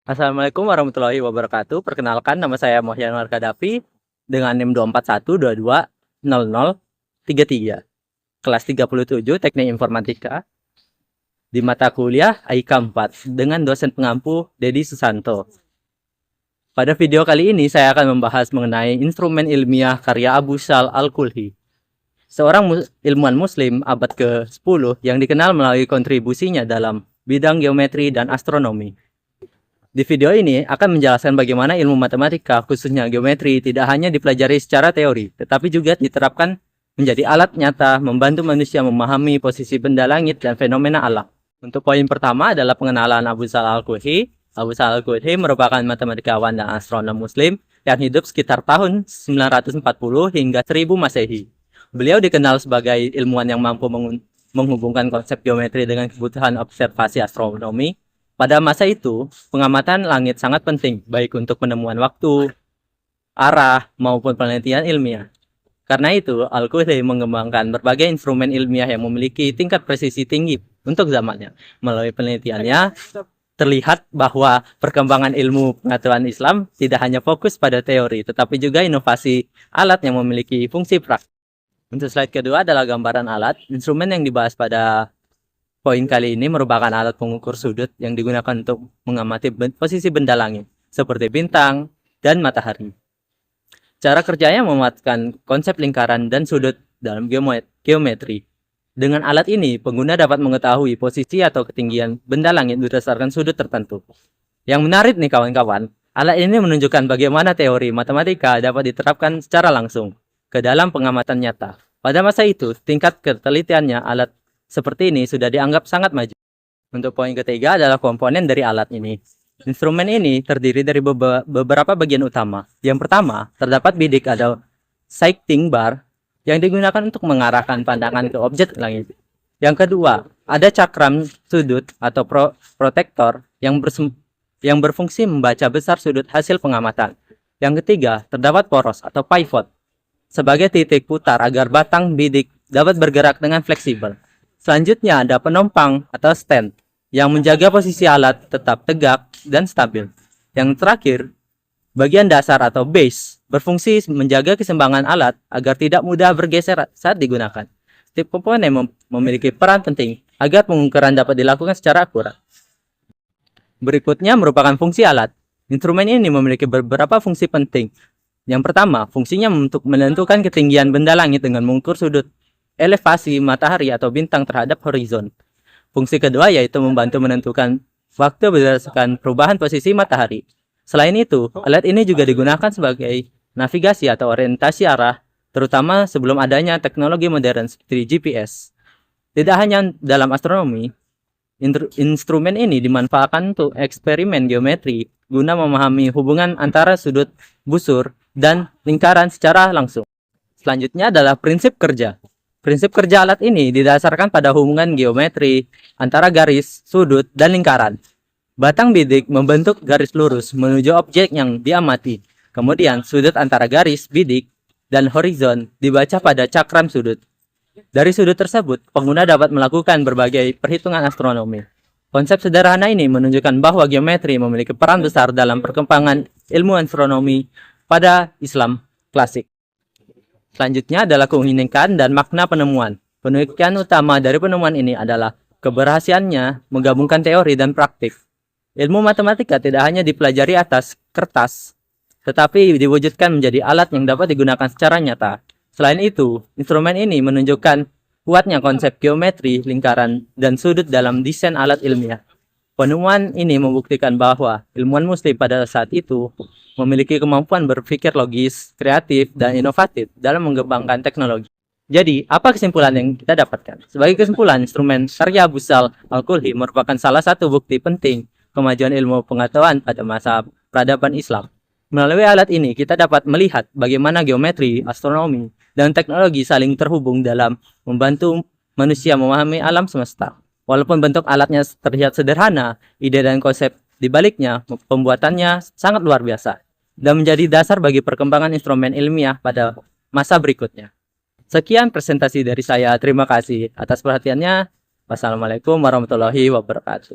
Assalamualaikum warahmatullahi wabarakatuh. Perkenalkan, nama saya Mohyan Warkadafi dengan NIM 241220033. Kelas 37 Teknik Informatika di mata kuliah IK 4 dengan dosen pengampu Dedi Susanto. Pada video kali ini saya akan membahas mengenai instrumen ilmiah karya Abu Sal Al-Kulhi, seorang ilmuwan muslim abad ke-10 yang dikenal melalui kontribusinya dalam bidang geometri dan astronomi. Di video ini akan menjelaskan bagaimana ilmu matematika, khususnya geometri, tidak hanya dipelajari secara teori, tetapi juga diterapkan menjadi alat nyata membantu manusia memahami posisi benda langit dan fenomena alam. Untuk poin pertama adalah pengenalan Abu Sal Al-Kulhi. Abu Sal Al-Kulhi merupakan matematikawan dan astronom muslim yang hidup sekitar tahun 940 hingga 1000 Masehi. Beliau dikenal sebagai ilmuwan yang mampu menghubungkan konsep geometri dengan kebutuhan observasi astronomi. Pada masa itu, pengamatan langit sangat penting, baik untuk penemuan waktu, arah, maupun penelitian ilmiah. Karena itu, Al-Kulhi mengembangkan berbagai instrumen ilmiah yang memiliki tingkat presisi tinggi untuk zamannya. Melalui penelitiannya, terlihat bahwa perkembangan ilmu pengetahuan Islam tidak hanya fokus pada teori, tetapi juga inovasi alat yang memiliki fungsi praktis. Untuk slide kedua adalah gambaran alat. Instrumen yang dibahas pada poin kali ini merupakan alat pengukur sudut yang digunakan untuk mengamati posisi benda langit, seperti bintang dan matahari. Cara kerjanya memanfaatkan konsep lingkaran dan sudut dalam geometri. Dengan alat ini, pengguna dapat mengetahui posisi atau ketinggian benda langit berdasarkan sudut tertentu. Yang menarik nih kawan-kawan, alat ini menunjukkan bagaimana teori matematika dapat diterapkan secara langsung ke dalam pengamatan nyata. Pada masa itu, tingkat ketelitiannya alat seperti ini sudah dianggap sangat maju. Untuk poin ketiga adalah komponen dari alat ini. Instrumen ini terdiri dari beberapa bagian utama. Yang pertama, terdapat bidik atau sighting bar yang digunakan untuk mengarahkan pandangan ke objek langit. Yang kedua, ada cakram sudut atau protektor yang berfungsi membaca besar sudut hasil pengamatan. Yang ketiga, terdapat poros atau pivot sebagai titik putar agar batang bidik dapat bergerak dengan fleksibel. Selanjutnya ada penompang atau stand yang menjaga posisi alat tetap tegak dan stabil. Yang terakhir, bagian dasar atau base berfungsi menjaga keseimbangan alat agar tidak mudah bergeser saat digunakan. Setiap komponen memiliki peran penting agar pengukuran dapat dilakukan secara akurat. Berikutnya merupakan fungsi alat. Instrumen ini memiliki beberapa fungsi penting. Yang pertama, fungsinya untuk menentukan ketinggian benda langit dengan mengukur sudut elevasi matahari atau bintang terhadap horizon. Fungsi kedua yaitu membantu menentukan waktu berdasarkan perubahan posisi matahari. Selain itu, alat ini juga digunakan sebagai navigasi atau orientasi arah, terutama sebelum adanya teknologi modern seperti GPS. Tidak hanya dalam astronomi, instrumen ini dimanfaatkan untuk eksperimen geometri guna memahami hubungan antara sudut busur dan lingkaran secara langsung. Selanjutnya adalah prinsip kerja. Prinsip kerja alat ini didasarkan pada hubungan geometri antara garis, sudut, dan lingkaran. Batang bidik membentuk garis lurus menuju objek yang diamati. Kemudian sudut antara garis, bidik, dan horizon dibaca pada cakram sudut. Dari sudut tersebut, pengguna dapat melakukan berbagai perhitungan astronomi. Konsep sederhana ini menunjukkan bahwa geometri memiliki peran besar dalam perkembangan ilmu astronomi pada Islam klasik. Selanjutnya adalah keunikan dan makna penemuan. Penelitian utama dari penemuan ini adalah keberhasilannya menggabungkan teori dan praktik. Ilmu matematika tidak hanya dipelajari atas kertas, tetapi diwujudkan menjadi alat yang dapat digunakan secara nyata. Selain itu, instrumen ini menunjukkan kuatnya konsep geometri, lingkaran, dan sudut dalam desain alat ilmiah. Penemuan ini membuktikan bahwa ilmuwan muslim pada saat itu memiliki kemampuan berpikir logis, kreatif, dan inovatif dalam mengembangkan teknologi. Jadi, apa kesimpulan yang kita dapatkan? Sebagai kesimpulan, instrumen karya Abu Sal Al-Kulhi merupakan salah satu bukti penting kemajuan ilmu pengetahuan pada masa peradaban Islam. Melalui alat ini, kita dapat melihat bagaimana geometri, astronomi, dan teknologi saling terhubung dalam membantu manusia memahami alam semesta. Walaupun bentuk alatnya terlihat sederhana, ide dan konsep di baliknya pembuatannya sangat luar biasa dan menjadi dasar bagi perkembangan instrumen ilmiah pada masa berikutnya. Sekian presentasi dari saya. Terima kasih atas perhatiannya. Wassalamualaikum warahmatullahi wabarakatuh.